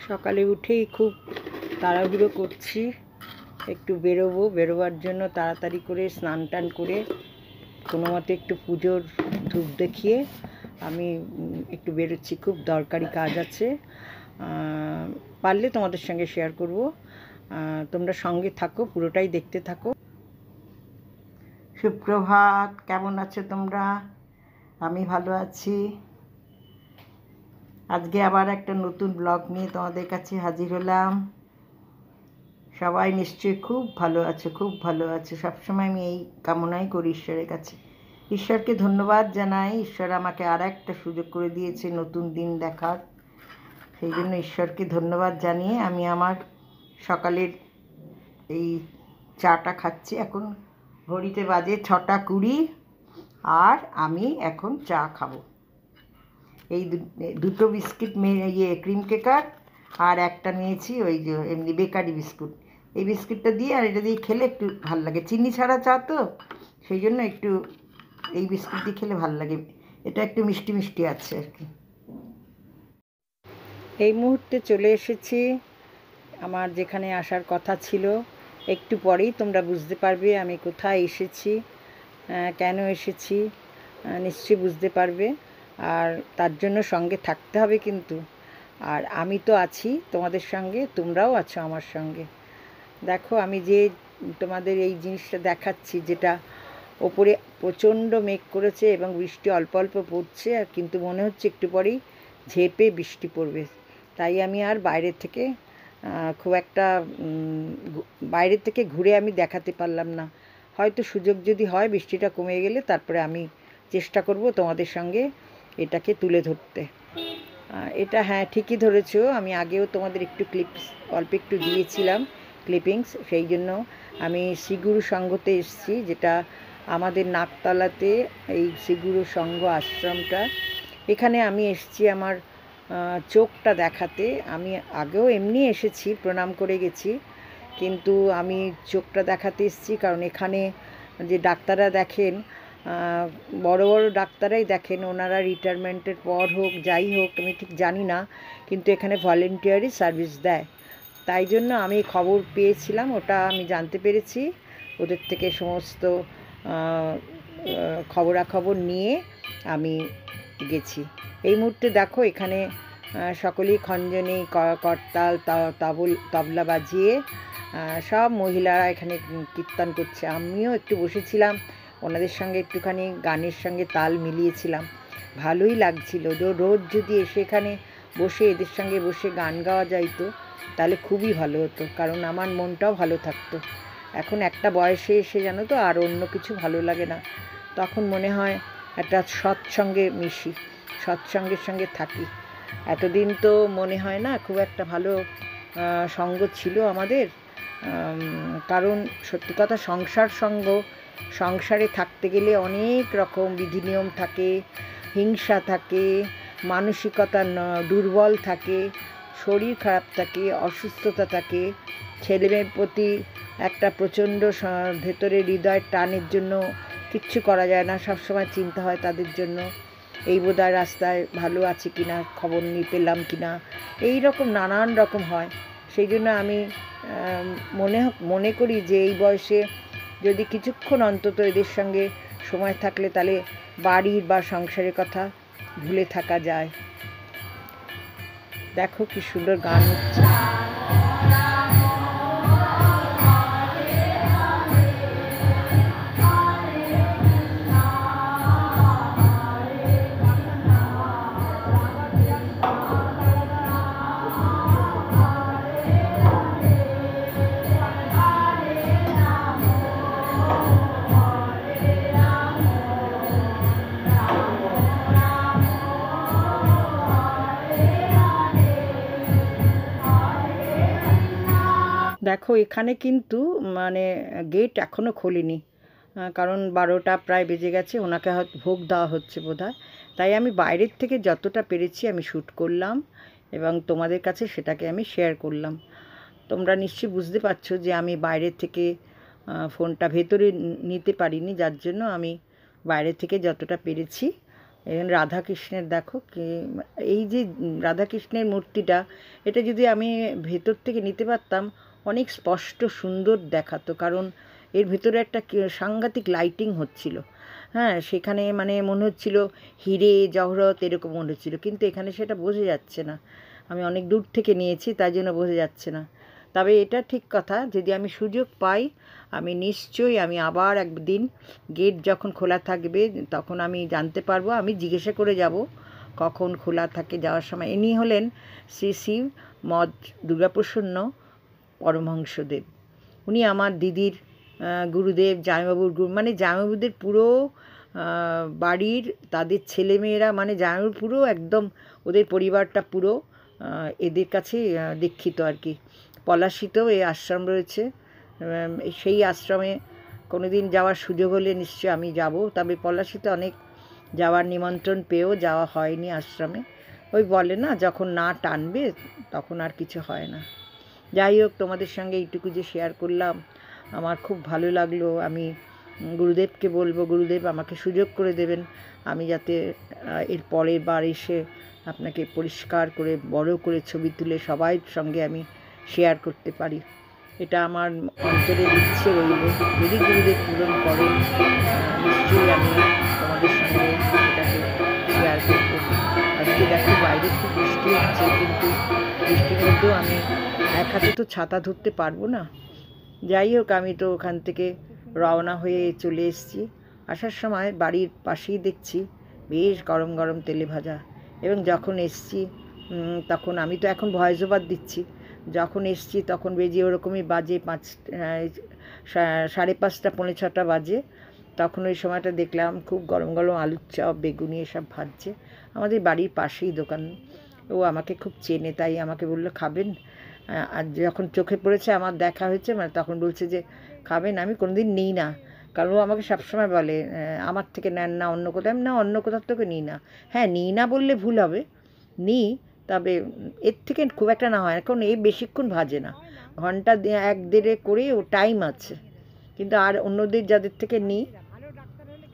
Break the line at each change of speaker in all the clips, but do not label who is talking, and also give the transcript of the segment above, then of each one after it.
সকালে উঠেই খুব তাড়াহুড়ো করছি, একটু বেরোবার জন্য তাড়াতাড়ি করে স্নান টান করে কোনো মতে একটু পুজোর ধূপ দেখিয়ে আমি একটু বেরোচ্ছি। খুব দরকারি কাজ আছে, পারলে তোমাদের সঙ্গে শেয়ার করব। তোমরা সঙ্গে থাকো, পুরোটাই দেখতে থাকো। সুপ্রভাত, কেমন আছো তোমরা? আমি ভালো আছি। আজকে আবার একটা নতুন ব্লগ নিয়ে তোমাদের কাছে হাজির হলাম। সবাই নিশ্চয়ই খুব ভালো আছো, খুব ভালো আছো। সবসময় আমি এই কামনাই করি ঈশ্বরের কাছে। ঈশ্বরকে ধন্যবাদ জানাই, ঈশ্বর আমাকে আর একটা সুযোগ করে দিয়েছে নতুন দিন দেখার। সেই জন্য ঈশ্বরকে ধন্যবাদ জানিয়ে আমি আমার সকালের এই চাটা খাচ্ছি। এখন ঘড়িতে বাজে 6:20 আর আমি এখন চা খাবো। এই দুটো বিস্কিট ক্রিম কেকার আর একটা নিয়েছি ওই যে এমনি বেকারি বিস্কুট। এই বিস্কিটটা দিয়ে আর এটা দিয়ে খেলে একটু ভাল লাগে। চিনি ছাড়া চা তো, সেই জন্য একটু এই বিস্কুট দিয়ে খেলে ভাল লাগে। এটা একটু মিষ্টি মিষ্টি আছে আর কি। এই মুহূর্তে চলে এসেছি আমার যেখানে আসার কথা ছিল। একটু পরেই তোমরা বুঝতে পারবে আমি কোথায় এসেছি, কেন এসেছি, নিশ্চয়ই বুঝতে পারবে। আর তার জন্য সঙ্গে থাকতে হবে কিন্তু। আর আমি তো আছি তোমাদের সঙ্গে, তোমরাও আছো আমার সঙ্গে। দেখো আমি যে তোমাদের এই জিনিসটা দেখাচ্ছি, যেটা ওপরে প্রচণ্ড মেঘ করেছে এবং বৃষ্টি অল্প অল্প পড়ছে, আর কিন্তু মনে হচ্ছে একটু পরেই ঝেঁপে বৃষ্টি পড়বে। তাই আমি আর বাইরের থেকে খুব একটা বাইরের থেকে ঘুরে আমি দেখাতে পারলাম না। হয়তো সুযোগ যদি হয় বৃষ্টিটা কমে গেলে তারপরে আমি চেষ্টা করব তোমাদের সঙ্গে এটাকে তুলে ধরতে। এটা হ্যাঁ ঠিকই ধরেছো, আমি আগেও তোমাদের একটু অল্প একটু দিয়েছিলাম ক্লিপিংস। সেই জন্য আমি শ্রীগুরু সংঘতে এসেছি, যেটা আমাদের নাকতলাতে এই শ্রীগুরু সংঘ আশ্রমটা। এখানে আমি এসেছি আমার চোখটা দেখাতে। আমি আগেও এমনি এসেছি, প্রণাম করে গেছি, কিন্তু আমি চোখটা দেখাতে এসেছি কারণ এখানে যে ডাক্তাররা দেখেন, বড় বড় ডাক্তারাই দেখেন, ওনারা রিটায়ারমেন্টের পর হোক যাই হোক আমি ঠিক জানি না, কিন্তু এখানে ভলেন্টিয়ারি সার্ভিস দেয়। তাই জন্য আমি খবর পেয়েছিলাম, ওটা আমি জানতে পেরেছি ওদের থেকে। সমস্ত খবরাখবর নিয়ে আমি গেছি। এই মুহূর্তে দেখো এখানে সকলেই খঞ্জনি, করতাল, তবলা বাজিয়ে সব মহিলারা এখানে কীর্তন করছে। আমিও একটু বসেছিলাম ওনাদের সঙ্গে, একটুখানি গানের সঙ্গে তাল মিলিয়েছিলাম। ভালোই লাগছিল। রোজ যদি এসে এখানে বসে এদের সঙ্গে বসে গান গাওয়া যাইতো তাহলে খুবই ভালো হতো, কারণ আমার মনটাও ভালো থাকতো। এখন একটা বয়সে এসে জানো তো আর অন্য কিছু ভালো লাগে না। তখন মনে হয় একটা সৎসঙ্গে মিশি, সৎসঙ্গের সঙ্গে থাকি। এতদিন তো মনে হয় না খুব একটা ভালো সঙ্গ ছিল আমাদের। কারণ সত্যি কথা, সংসারে থাকতে গেলে অনেক রকম বিধিনিয়ম থাকে, হিংসা থাকে, মানসিকতা দুর্বল থাকে, শরীর খারাপ থাকে, অসুস্থতা থাকে, ছেলেমেয়ের প্রতি একটা প্রচণ্ড ভেতরে হৃদয়ের টানের জন্য কিচ্ছু করা যায় না। সবসময় চিন্তা হয় তাদের জন্য, এই বোধহয় রাস্তায় ভালো আছে কি না, খবর নিয়ে পেলাম কি না, এই রকম নানান রকম হয়। সেই জন্য আমি মনে করি যে এই বয়সে যদি কিছুক্ষণ অন্তত এদের সঙ্গে সময় থাকলে তাহলে বাড়ির বা সংসারের কথা ভুলে থাকা যায়। দেখো কি সুন্দর গান হচ্ছে। দেখো এখানে কিন্তু মানে গেট এখনও খোলেনি, কারণ 12টা প্রায় বেজে গেছে, ওনাকে হয়তো ভোগ দেওয়া হচ্ছে বোধহয়। তাই আমি বাইরের থেকে যতটা পেরেছি আমি শ্যুট করলাম এবং তোমাদের কাছে সেটাকে আমি শেয়ার করলাম। তোমরা নিশ্চয়ই বুঝতে পারছো যে আমি বাইরের থেকে ফোনটা ভেতরে নিতে পারিনি, যার জন্য আমি বাইরে থেকে যতটা পেরেছি। এবং রাধাকৃষ্ণের দেখো কি, এই যে রাধাকৃষ্ণের মূর্তিটা, এটা যদি আমি ভেতর থেকে নিতে পারতাম অনেক স্পষ্ট সুন্দর দেখাতো, কারণ এর ভেতরে একটা সাংঘাতিক লাইটিং হচ্ছিল। হ্যাঁ, সেখানে মানে মনে হচ্ছিল হিরে জহরত এরকম মনে হচ্ছিল, কিন্তু এখানে সেটা বোঝা যাচ্ছে না। আমি অনেক দূর থেকে নিয়েছি তাই জন্য বোঝা যাচ্ছে না। তবে এটা ঠিক কথা, যদি আমি সুযোগ পাই আমি নিশ্চয়ই আমি আবার একদিন গেট যখন খোলা থাকবে তখন আমি জানতে পারবো, আমি জিজ্ঞাসা করে যাব কখন খোলা থাকে যাওয়ার সময়। ইনি হলেন শ্রী শ্রী মদ দুর্গাপ্রসন্ন পরমহংসদেব। উনি আমার দিদির গুরুদেব, জামাইবাবুর গুরু, মানে জামাইবাবুদের পুরো বাড়ির তাদের ছেলেমেয়েরা, মানে জামাইবাবুর পুরো একদম ওদের পরিবারটা পুরো এদের কাছে দীক্ষিত আর কি। পলাশীতেও এই আশ্রম রয়েছে, সেই আশ্রমে কোনো দিন যাওয়ার সুযোগ হলে নিশ্চয়ই আমি যাব। তবে পলাশীতে অনেক যাওয়ার নিমন্ত্রণ পেয়েও যাওয়া হয়নি আশ্রমে। ওই বলে না, যখন না টানবে তখন আর কিছু হয় না। যাই হোক, তোমাদের সঙ্গে এইটুকু যে শেয়ার করলাম আমার খুব ভালো লাগলো। আমি গুরুদেবকে বলবো, গুরুদেব আমাকে সুযোগ করে দেবেন, আমি যাতে এর পরের বার এসে আপনাকে পরিষ্কার করে বড় করে ছবি তুলে সবাই সঙ্গে আমি শেয়ার করতে পারি। এটা আমার অন্তরের ইচ্ছে রইল, যদি গুরুদেব পূরণ করেন নিশ্চয়ই আমি তোমাদের সঙ্গে এটাকে শেয়ার করবো। আজকে দেখো বাইরে খুব বৃষ্টি হচ্ছে, কিন্তু বৃষ্টির মধ্যেও আমি এক হাতে তো ছাতা ধরতে পারবো না। যাই হোক, আমি তো ওখান থেকে রওনা হয়ে চলে এসেছি। আসার সময় বাড়ির পাশেই দেখছি বেশ গরম গরম তেলে ভাজা, এবং যখন এসছি তখন আমি তো এখন ভয়েস ওভার দিচ্ছি, যখন এসছি তখন বেজে ওরকমই বাজে 5:30 পৌনে 6টা বাজে। তখন ওই সময়টা দেখলাম খুব গরম গরম আলুর চপ বেগুনি এসব ভাজছে। আমাদের বাড়ির পাশেই দোকান, ও আমাকে খুব চেনে, তাই আমাকে বললো খাবেন। আর যখন চোখে পড়েছে আমার দেখা হয়েছে, মানে তখন বলছে যে খাবেন। আমি কোনোদিন নিই না, কারণ ও আমাকে সবসময় বলে আমার থেকে নেন না অন্য কোথাও, না অন্য কোথাও থেকে নিই না। হ্যাঁ, নিই না বললে ভুল হবে, নিই, তবে এর থেকে খুব একটা না হয়, কারণ এই বেশিক্ষণ ভাজে না, ঘন্টা 1-1.5 করে ও টাইম আছে। কিন্তু আর অন্যদের যাদের থেকে নিই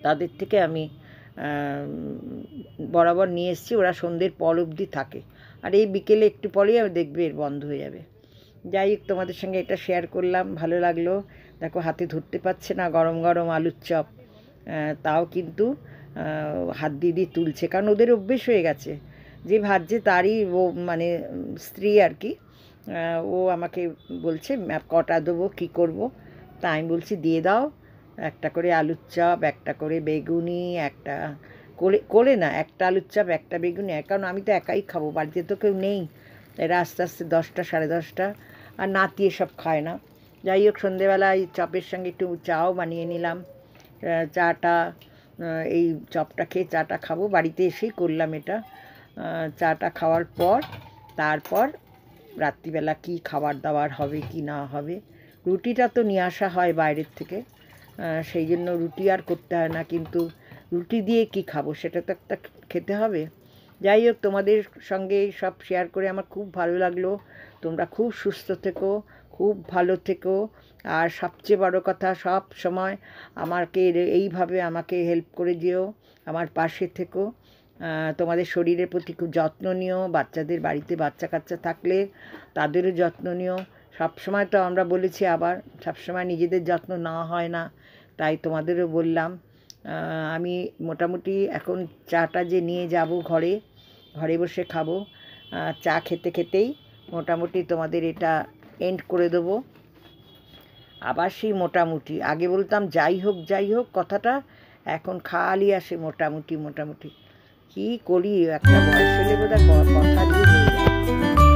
তাদের থেকে আমি বরাবর নিয়ে এসেছি, ওরা সন্ধ্যের পর অবধি থাকে, আর এই বিকেলে একটু পরেই দেখবে এর বন্ধ হয়ে যাবে। যাই হোক, তোমাদের সঙ্গে এটা শেয়ার করলাম, ভালো লাগলো। দেখো হাতে ধরতে পারছে না গরম গরম আলুর চপ, তাও কিন্তু হাত দিয়ে দিয়ে তুলছে, কারণ ওদের অভ্যেস হয়ে গেছে, যে ভাজছে তারই ও মানে স্ত্রী আর কি। ও আমাকে বলছে কটা দেবো, কী করবো, তা আমি বলছি দিয়ে দাও, একটা করে আলুর চপ, একটা করে বেগুনি, একটা করে না, একটা আলুর চপ একটা বেগুনি, কারণ আমি তো একাই খাবো, বাড়িতে তো কেউ নেই। এরা আস্তে আস্তে 10টা 10:30, আর নাতি এসব খায় না। যাই হোক, সন্ধেবেলায় চপের সঙ্গে একটু চাও বানিয়ে নিলাম, চাটা এই চপটা খেয়ে চাটা খাবো, বাড়িতে এসেই করলাম এটা। চাটা খাওয়ার পর তারপর রাত্রিবেলা কি খাবার দাবার হবে কি না হবে, রুটিটা তো নিয়ে আসা হয় বাইরের থেকে, সেই জন্য রুটি আর করতে হয় না, কিন্তু রুটি দিয়ে কি খাবো সেটা তো একটা খেতে হবে। যাই হোক, তোমাদের সঙ্গে সব শেয়ার করে আমার খুব ভালো লাগলো। তোমরা খুব সুস্থ থেকো, খুব ভালো থেকো, আর সবচেয়ে বড় কথা, সব সময় আমাকে এইভাবে আমাকে হেল্প করে যেও, আমার পাশে থেকো। তোমাদের শরীরের প্রতি খুব যত্ন নিও, বাচ্চাদের বাড়িতে বাচ্চা কাচ্চা থাকলে তাদেরও যত্ন নিও। সবসময় তো আমরা বলেছি, আবার সবসময় নিজেদের যত্ন নেওয়া হয় না, তাই তোমাদেরও বললাম। আমি মোটামুটি এখন চাটা যে নিয়ে যাব ঘরে বসে খাবো, চা খেতে খেতেই মোটামুটি তোমাদের এটা এন্ড করে দেবো। আবার সেই মোটামুটি, আগে বলতাম যাই হোক কথাটা, এখন খালি আসে মোটামুটি। কী করি, একটা বয়স হলে বোধহয় কথা দিয়ে হয়ে যায়।